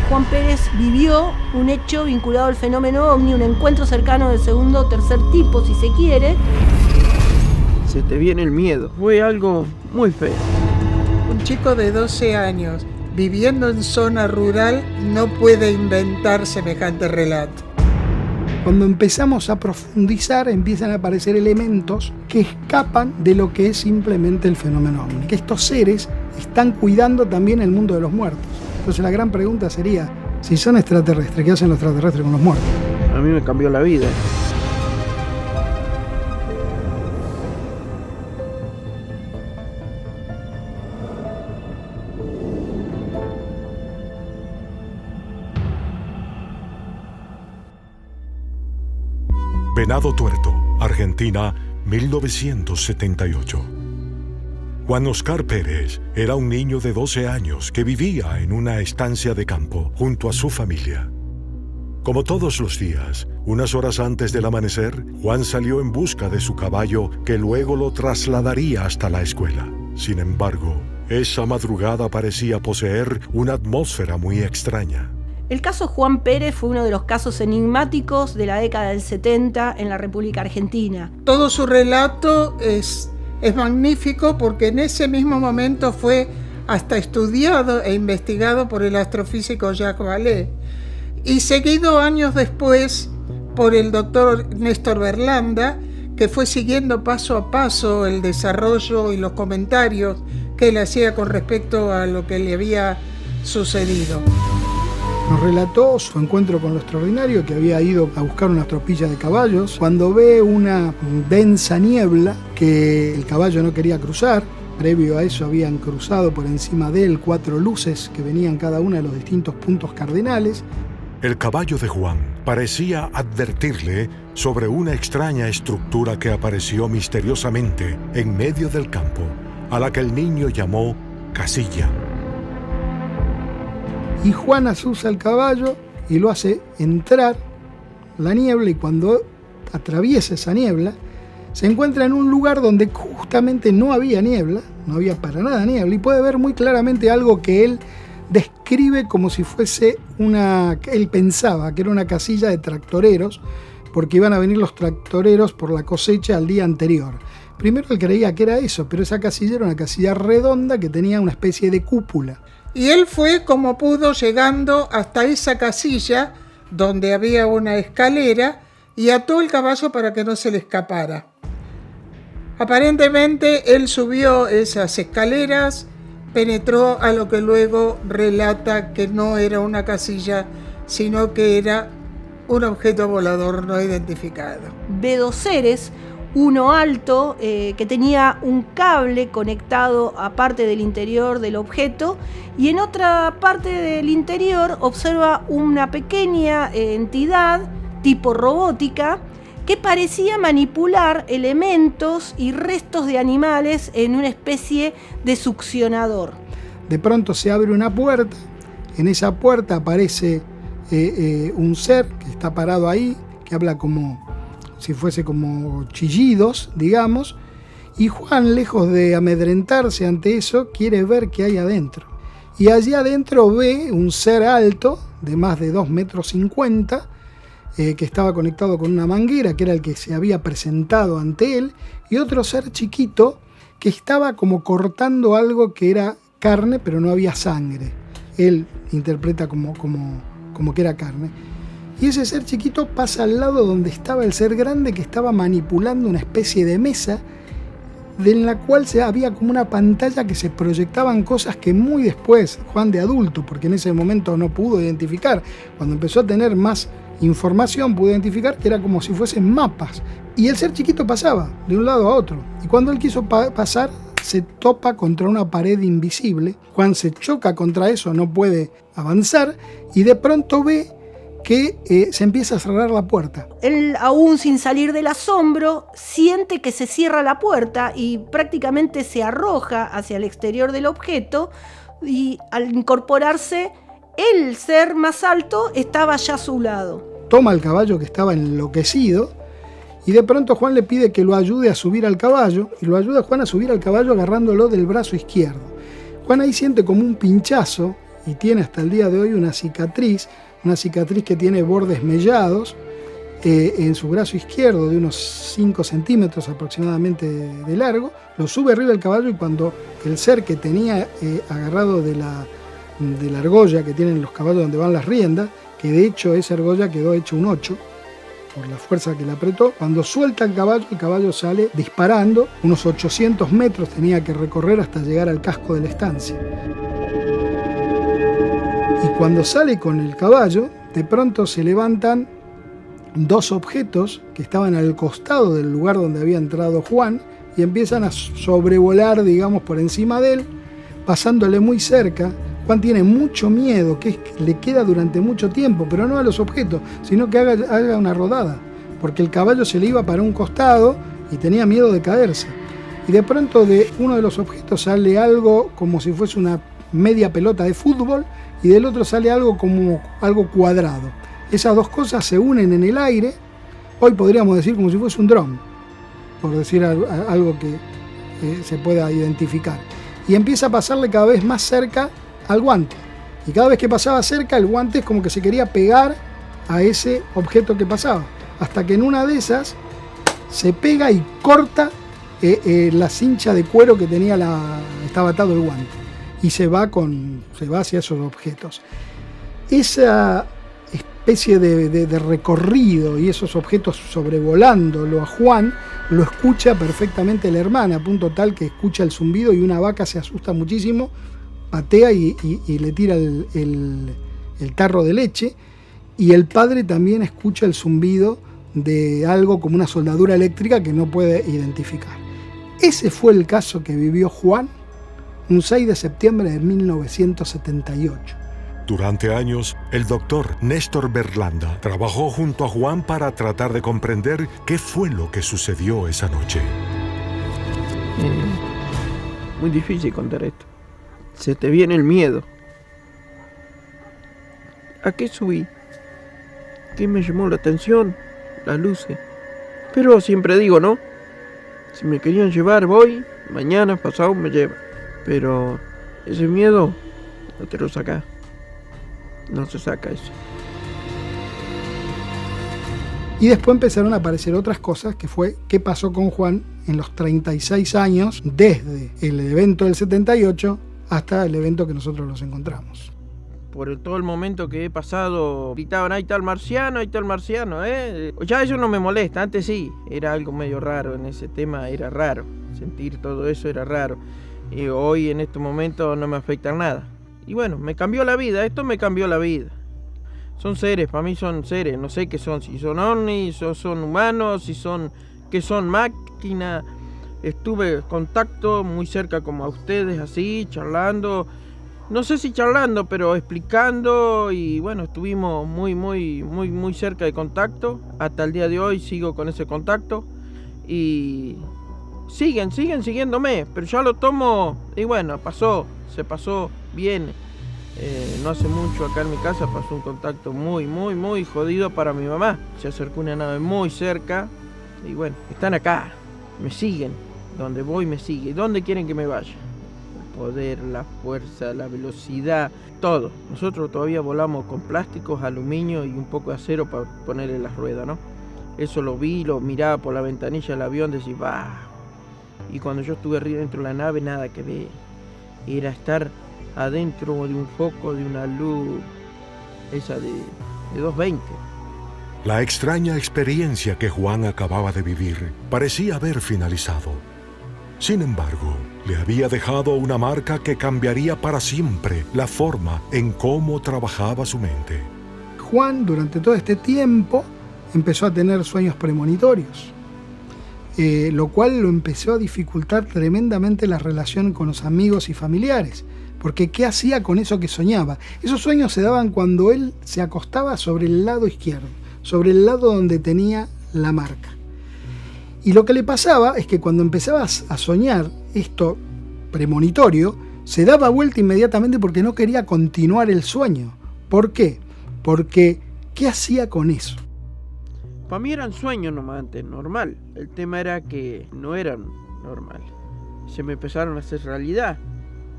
Juan Pérez vivió un hecho vinculado al fenómeno ovni, un encuentro cercano del segundo o tercer tipo, si se quiere. Se te viene el miedo. Fue algo muy feo. Un chico de 12 años viviendo en zona rural no puede inventar semejante relato. Cuando empezamos a profundizar, empiezan a aparecer elementos que escapan de lo que es simplemente el fenómeno ovni. Que estos seres están cuidando también el mundo de los muertos. Entonces la gran pregunta sería, si son extraterrestres, ¿qué hacen los extraterrestres con los muertos? A mí me cambió la vida. Venado Tuerto, Argentina, 1978. Juan Oscar Pérez era un niño de 12 años que vivía en una estancia de campo junto a su familia. Como todos los días, unas horas antes del amanecer, Juan salió en busca de su caballo que luego lo trasladaría hasta la escuela. Sin embargo, esa madrugada parecía poseer una atmósfera muy extraña. El caso Juan Pérez fue uno de los casos enigmáticos de la década del 70 en la República Argentina. Todo su relato es magnífico porque en ese mismo momento fue hasta estudiado e investigado por el astrofísico Jacques Vallée y seguido años después por el doctor Néstor Berlanda, que fue siguiendo paso a paso el desarrollo y los comentarios que él hacía con respecto a lo que le había sucedido. Nos relató su encuentro con lo extraordinario, que había ido a buscar una tropilla de caballos, cuando ve una densa niebla que el caballo no quería cruzar. Previo a eso habían cruzado por encima de él 4 luces que venían cada una de los distintos puntos cardinales. El caballo de Juan parecía advertirle sobre una extraña estructura que apareció misteriosamente en medio del campo, a la que el niño llamó casilla. Y Juan asusa al caballo y lo hace entrar la niebla, y cuando atraviesa esa niebla se encuentra en un lugar donde justamente no había niebla, no había para nada niebla, y puede ver muy claramente algo que él describe como si fuese él pensaba que era una casilla de tractoreros, porque iban a venir los tractoreros por la cosecha al día anterior. Primero él creía que era eso, pero esa casilla era una casilla redonda que tenía una especie de cúpula. Y él fue como pudo llegando hasta esa casilla donde había una escalera y ató el caballo para que no se le escapara. Aparentemente él subió esas escaleras, penetró a lo que luego relata que no era una casilla, sino que era un objeto volador no identificado. Ve 2 seres, uno alto que tenía un cable conectado a parte del interior del objeto, y en otra parte del interior observa una pequeña entidad tipo robótica que parecía manipular elementos y restos de animales en una especie de succionador. De pronto se abre una puerta, en esa puerta aparece un ser que está parado ahí, que habla como si fuese como chillidos, digamos, y Juan, lejos de amedrentarse ante eso, quiere ver qué hay adentro. Y allí adentro ve un ser alto, de más de 2,50 metros, que estaba conectado con una manguera, que era el que se había presentado ante él, y otro ser chiquito que estaba como cortando algo que era carne, pero no había sangre. Él interpreta como que era carne. Y ese ser chiquito pasa al lado donde estaba el ser grande, que estaba manipulando una especie de mesa en la cual había como una pantalla que se proyectaban cosas que muy después, Juan de adulto, porque en ese momento no pudo identificar, cuando empezó a tener más información pudo identificar que era como si fuesen mapas. Y el ser chiquito pasaba de un lado a otro. Y cuando él quiso pasar, se topa contra una pared invisible. Juan se choca contra eso, no puede avanzar, y de pronto ve que se empieza a cerrar la puerta. Él, aún sin salir del asombro, siente que se cierra la puerta y prácticamente se arroja hacia el exterior del objeto, y al incorporarse, el ser más alto estaba ya a su lado. Toma al caballo, que estaba enloquecido, y de pronto Juan le pide que lo ayude a subir al caballo, y lo ayuda Juan a subir al caballo agarrándolo del brazo izquierdo. Juan ahí siente como un pinchazo y tiene hasta el día de hoy una cicatriz que tiene bordes mellados en su brazo izquierdo de unos 5 centímetros aproximadamente de largo. Lo sube arriba del caballo, y cuando el ser que tenía agarrado de la argolla que tienen los caballos donde van las riendas, que de hecho esa argolla quedó hecho un 8 por la fuerza que le apretó, cuando suelta el caballo sale disparando. Unos 800 metros tenía que recorrer hasta llegar al casco de la estancia. Y cuando sale con el caballo, de pronto se levantan 2 objetos que estaban al costado del lugar donde había entrado Juan y empiezan a sobrevolar, digamos, por encima de él, pasándole muy cerca. Juan tiene mucho miedo, que le queda durante mucho tiempo, pero no a los objetos, sino que haga una rodada, porque el caballo se le iba para un costado y tenía miedo de caerse. Y de pronto de uno de los objetos sale algo como si fuese una media pelota de fútbol, y del otro sale algo como algo cuadrado. Esas 2 cosas se unen en el aire, hoy podríamos decir como si fuese un dron, por decir algo que se pueda identificar. Y empieza a pasarle cada vez más cerca al guante, y cada vez que pasaba cerca, el guante es como que se quería pegar a ese objeto que pasaba, hasta que en una de esas se pega y corta la cincha de cuero que tenía estaba atado el guante, y se va hacia esos objetos. Esa especie de recorrido y esos objetos sobrevolándolo a Juan, lo escucha perfectamente la hermana, a punto tal que escucha el zumbido, y una vaca se asusta muchísimo, patea y le tira el tarro de leche, y el padre también escucha el zumbido de algo como una soldadura eléctrica que no puede identificar. Ese fue el caso que vivió Juan un 6 de septiembre de 1978. Durante años, el doctor Néstor Berlanda trabajó junto a Juan para tratar de comprender qué fue lo que sucedió esa noche. Muy difícil contar esto. Se te viene el miedo. ¿A qué subí? ¿Qué me llamó la atención? Las luces. Pero siempre digo, ¿no? Si me querían llevar, voy. Mañana, pasado, me llevan. Pero ese miedo no te lo sacas. No se saca eso. Y después empezaron a aparecer otras cosas, que fue qué pasó con Juan en los 36 años desde el evento del 78 hasta el evento que nosotros los encontramos. Por todo el momento que he pasado, gritaban, ahí está el marciano, Ya eso no me molesta, antes sí, era algo medio raro, en ese tema era raro, sentir todo eso era raro. Y hoy en este momento no me afecta nada. Y bueno, me cambió la vida, esto me cambió la vida. Son seres, para mí son seres, no sé qué son, si son ovnis, o son humanos, qué son máquinas. Estuve en contacto muy cerca como a ustedes, así, charlando. No sé si charlando, pero explicando, y bueno, estuvimos muy cerca de contacto. Hasta el día de hoy sigo con ese contacto. Y siguen siguiéndome, pero ya lo tomo, y bueno, se pasó bien. No hace mucho acá en mi casa pasó un contacto muy jodido para mi mamá. Se acercó una nave muy cerca y bueno, están acá, me siguen, donde voy me sigue. ¿Dónde quieren que me vaya? El poder, la fuerza, la velocidad, todo. Nosotros todavía volamos con plásticos, aluminio y un poco de acero para ponerle las ruedas, ¿no? Eso lo vi, lo miraba por la ventanilla del avión, decía, ¡bah! Y cuando yo estuve arriba dentro de la nave, nada que ver. Era estar adentro de un foco, de una luz, esa de 220. La extraña experiencia que Juan acababa de vivir parecía haber finalizado. Sin embargo, le había dejado una marca que cambiaría para siempre la forma en cómo trabajaba su mente. Juan, durante todo este tiempo, empezó a tener sueños premonitorios, lo cual lo empezó a dificultar tremendamente la relación con los amigos y familiares. Porque ¿qué hacía con eso que soñaba? Esos sueños se daban cuando él se acostaba sobre el lado izquierdo, sobre el lado donde tenía la marca. Y lo que le pasaba es que cuando empezaba a soñar esto premonitorio, se daba vuelta inmediatamente porque no quería continuar el sueño. ¿Por qué? Porque ¿qué hacía con eso? Para mí eran sueños nomás antes, normal. El tema era que no eran normal. Se me empezaron a hacer realidad.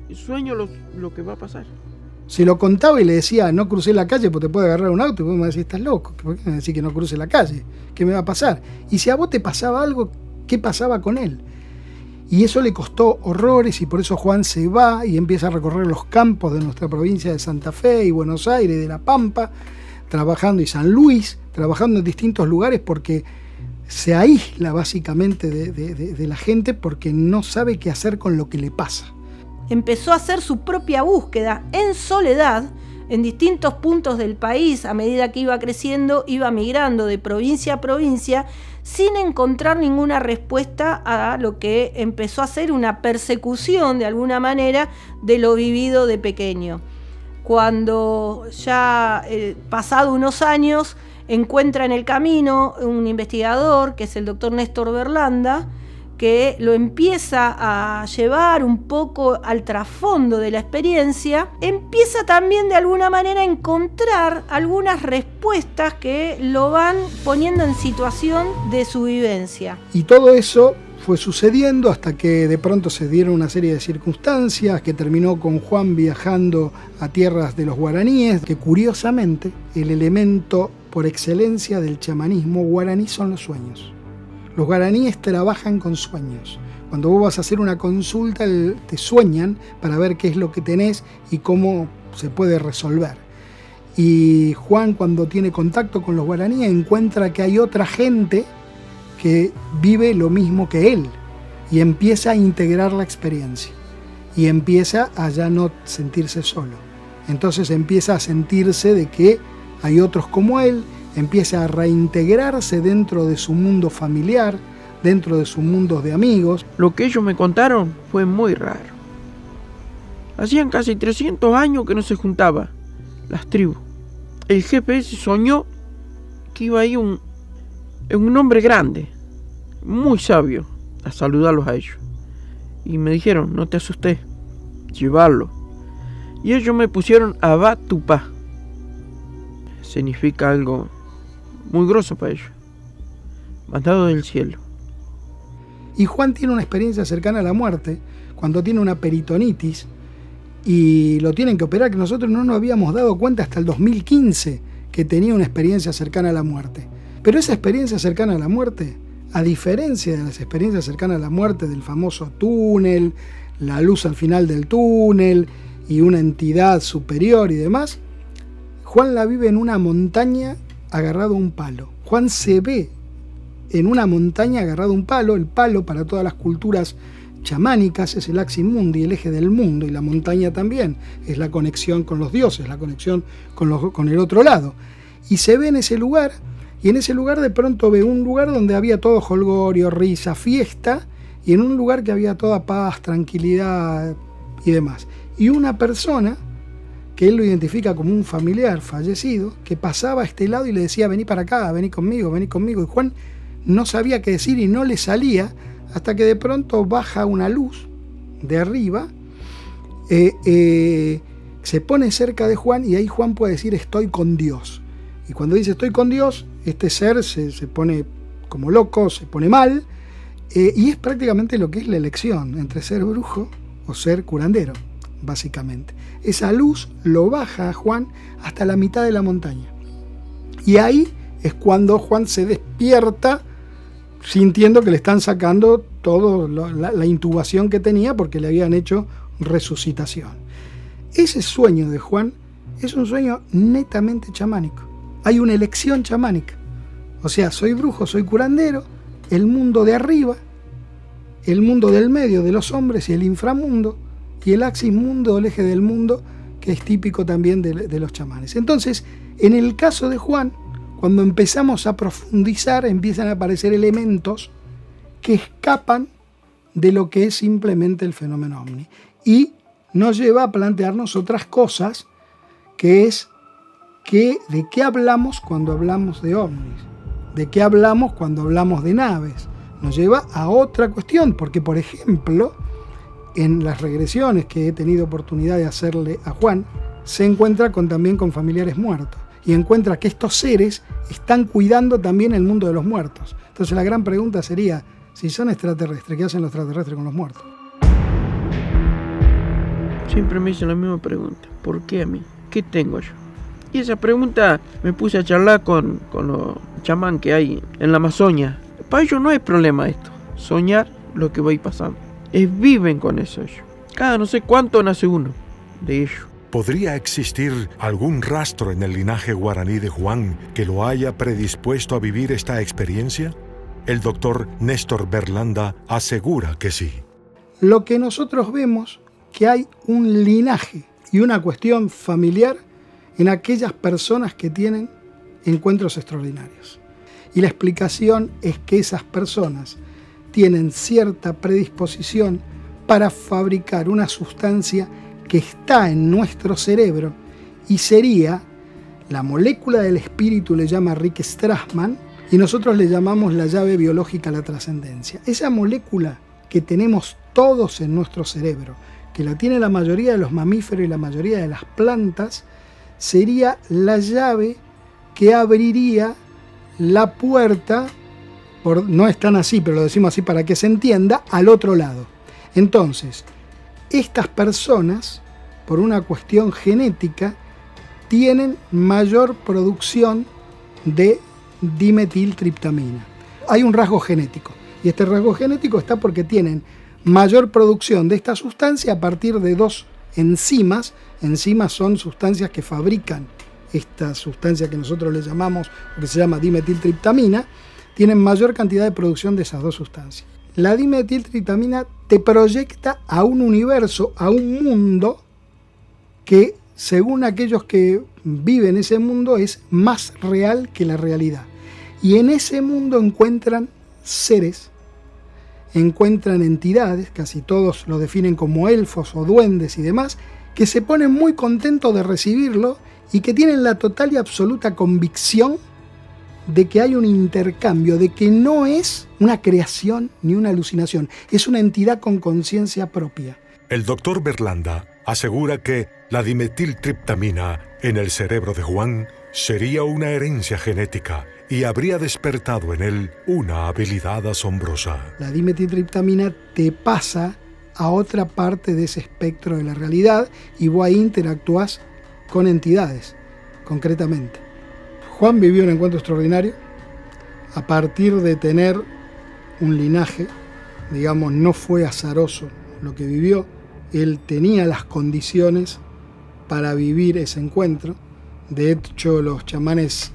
Y sueño lo que va a pasar. Se lo contaba y le decía, no crucé la calle porque te puede agarrar un auto. Y vos me decís, estás loco, ¿por qué me decís que no cruce la calle? ¿Qué me va a pasar? Y si a vos te pasaba algo, ¿qué pasaba con él? Y eso le costó horrores, y por eso Juan se va y empieza a recorrer los campos de nuestra provincia de Santa Fe y Buenos Aires, de La Pampa, trabajando, y San Luis, trabajando en distintos lugares, porque se aísla básicamente de la gente porque no sabe qué hacer con lo que le pasa. Empezó a hacer su propia búsqueda en soledad en distintos puntos del país. A medida que iba creciendo, iba migrando de provincia a provincia sin encontrar ninguna respuesta a lo que empezó a ser una persecución de alguna manera de lo vivido de pequeño. Cuando ya pasado unos años encuentra en el camino un investigador que es el doctor Néstor Berlanda, que lo empieza a llevar un poco al trasfondo de la experiencia, empieza también de alguna manera a encontrar algunas respuestas que lo van poniendo en situación de su vivencia. Y todo eso fue sucediendo hasta que de pronto se dieron una serie de circunstancias que terminó con Juan viajando a tierras de los guaraníes, que curiosamente el elemento por excelencia del chamanismo guaraní son los sueños. Los guaraníes trabajan con sueños. Cuando vos vas a hacer una consulta, te sueñan para ver qué es lo que tenés y cómo se puede resolver. Y Juan, cuando tiene contacto con los guaraníes, encuentra que hay otra gente que vive lo mismo que él y empieza a integrar la experiencia y empieza a ya no sentirse solo. Entonces empieza a sentirse de que hay otros como él, empieza a reintegrarse dentro de su mundo familiar, dentro de su mundo de amigos. Lo que ellos me contaron fue muy raro. Hacían casi 300 años que no se juntaban las tribus. El GPS soñó que iba ahí un hombre grande, muy sabio, a saludarlos a ellos. Y me dijeron, no te asustes, llevarlo. Y ellos me pusieron Abba Tupá. Significa algo muy grosso para ellos, mandado del cielo. Y Juan tiene una experiencia cercana a la muerte cuando tiene una peritonitis y lo tienen que operar, que nosotros no nos habíamos dado cuenta hasta el 2015 que tenía una experiencia cercana a la muerte. Pero esa experiencia cercana a la muerte, a diferencia de las experiencias cercanas a la muerte del famoso túnel, la luz al final del túnel y una entidad superior y demás, Juan la vive en una montaña agarrado a un palo. Juan se ve en una montaña agarrado a un palo. El palo para todas las culturas chamánicas es el axis mundi, el eje del mundo, y la montaña también es la conexión con los dioses, la conexión con el otro lado. Y se ve en ese lugar, y en ese lugar de pronto ve un lugar donde había todo jolgorio, risa, fiesta, y en un lugar que había toda paz, tranquilidad y demás. Y una persona que él lo identifica como un familiar fallecido, que pasaba a este lado y le decía, vení para acá, vení conmigo, y Juan no sabía qué decir y no le salía, hasta que de pronto baja una luz de arriba, se pone cerca de Juan, y ahí Juan puede decir, estoy con Dios. Y cuando dice estoy con Dios, este ser se pone como loco, se pone mal, y es prácticamente lo que es la elección entre ser brujo o ser curandero, básicamente. Esa luz lo baja a Juan hasta la mitad de la montaña. Y ahí es cuando Juan se despierta sintiendo que le están sacando toda la intubación que tenía porque le habían hecho resucitación. Ese sueño de Juan es un sueño netamente chamánico. Hay una elección chamánica. O sea, soy brujo, soy curandero, el mundo de arriba, el mundo del medio de los hombres y el inframundo, y el axis mundo, el eje del mundo, que es típico también de los chamanes. Entonces, en el caso de Juan, cuando empezamos a profundizar, empiezan a aparecer elementos que escapan de lo que es simplemente el fenómeno ovni. Y nos lleva a plantearnos otras cosas, que es de qué hablamos cuando hablamos de ovnis, de qué hablamos cuando hablamos de naves. Nos lleva a otra cuestión, porque, por ejemplo, en las regresiones que he tenido oportunidad de hacerle a Juan, se encuentra también con familiares muertos y encuentra que estos seres están cuidando también el mundo de los muertos. Entonces la gran pregunta sería, si son extraterrestres, ¿qué hacen los extraterrestres con los muertos? Siempre me dicen la misma pregunta. ¿por qué a mí? ¿Qué tengo yo? Y esa pregunta me puse a charlar con los chamán que hay en la Amazonia. Para ellos no es problema esto, soñar lo que voy pasando. Viven con eso ellos. Cada no sé cuánto nace uno de ellos. ¿Podría existir algún rastro en el linaje guaraní de Juan que lo haya predispuesto a vivir esta experiencia? El doctor Néstor Berlanda asegura que sí. Lo que nosotros vemos, que hay un linaje y una cuestión familiar en aquellas personas que tienen encuentros extraordinarios. Y la explicación es que esas personas tienen cierta predisposición para fabricar una sustancia que está en nuestro cerebro y sería la molécula del espíritu, le llama Rick Strassman, y nosotros le llamamos la llave biológica a la trascendencia. Esa molécula que tenemos todos en nuestro cerebro, que la tiene la mayoría de los mamíferos y la mayoría de las plantas, sería la llave que abriría la puerta, no es tan así, pero lo decimos así para que se entienda, al otro lado. Entonces, estas personas, por una cuestión genética, tienen mayor producción de dimetiltriptamina. Hay un rasgo genético, y este rasgo genético está porque tienen mayor producción de esta sustancia a partir de dos enzimas. Enzimas son sustancias que fabrican esta sustancia que nosotros le llamamos, que se llama dimetiltriptamina, tienen mayor cantidad de producción de esas dos sustancias. La dimetiltriptamina te proyecta a un universo, a un mundo que, según aquellos que viven ese mundo, es más real que la realidad. Y en ese mundo encuentran seres, encuentran entidades, casi todos lo definen como elfos o duendes y demás, que se ponen muy contentos de recibirlo y que tienen la total y absoluta convicción de que hay un intercambio, de que no es una creación ni una alucinación, es una entidad con conciencia propia. El doctor Berlanda asegura que la dimetiltriptamina en el cerebro de Juan sería una herencia genética y habría despertado en él una habilidad asombrosa. La dimetiltriptamina te pasa a otra parte de ese espectro de la realidad y vos ahí interactúas con entidades, concretamente. Juan vivió un encuentro extraordinario a partir de tener un linaje, digamos, no fue azaroso lo que vivió, él tenía las condiciones para vivir ese encuentro. De hecho, los chamanes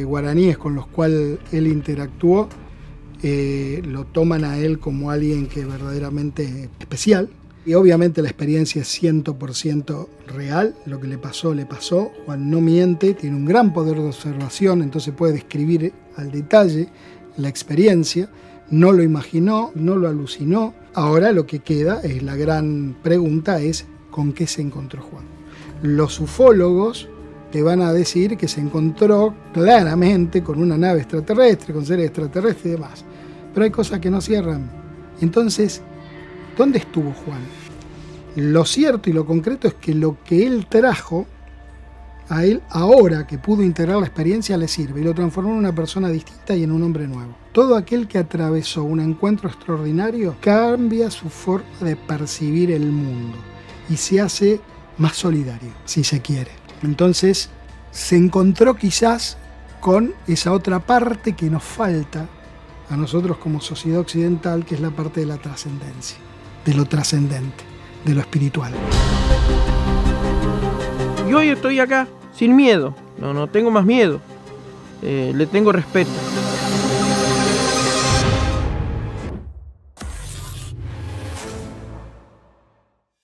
guaraníes con los cuales él interactuó lo toman a él como alguien que es verdaderamente especial. Y obviamente la experiencia es 100% real, lo que le pasó, Juan no miente, tiene un gran poder de observación, entonces puede describir al detalle la experiencia, no lo imaginó, no lo alucinó. Ahora lo que queda es la gran pregunta, es ¿con qué se encontró Juan? Los ufólogos te van a decir que se encontró claramente con una nave extraterrestre, con seres extraterrestres y demás, pero hay cosas que no cierran. Entonces, ¿dónde estuvo Juan? Lo cierto y lo concreto es que lo que él trajo a él, ahora que pudo integrar la experiencia, le sirve y lo transformó en una persona distinta y en un hombre nuevo. Todo aquel que atravesó un encuentro extraordinario cambia su forma de percibir el mundo y se hace más solidario, si se quiere. Entonces, se encontró quizás con esa otra parte que nos falta a nosotros como sociedad occidental, que es la parte de la trascendencia, de lo trascendente, de lo espiritual. Y hoy estoy acá, sin miedo. No tengo más miedo. Le tengo respeto.